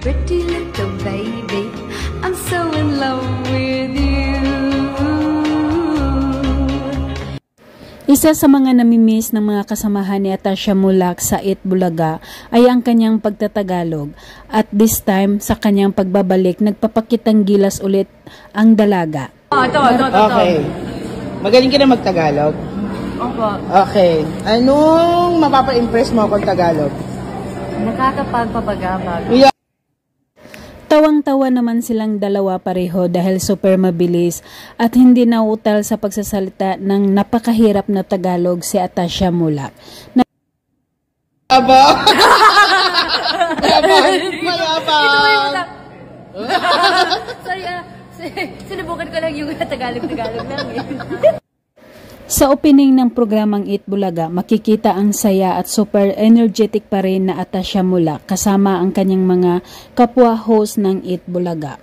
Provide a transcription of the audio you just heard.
pretty little baby, I'm so in love with you. Isa sa mga namimiss ng mga kasamahan ni Atasha Mulak sa Eat Bulaga ay ang kanyang pagtatagalog. At this time, sa kanyang pagbabalik, nagpapakitang gilas ulit ang dalaga. Okay. Magaling ka na magtagalog? Opo. Okay. Anong mapapa-impress mo kung Tagalog? Nakakapagpapagabag. Yeah. Tawang-tawa naman silang dalawa pareho dahil super mabilis at hindi nauutal sa pagsasalita ng napakahirap na Tagalog si Atasha Mulak. Aba! Mayabang! Sorry, sinubukan ko lang yung Tagalog lang eh. Sa opening ng programang Eat Bulaga, makikita ang saya at super energetic pa rin na Atasha Mulak kasama ang kanyang mga kapwa host ng Eat Bulaga.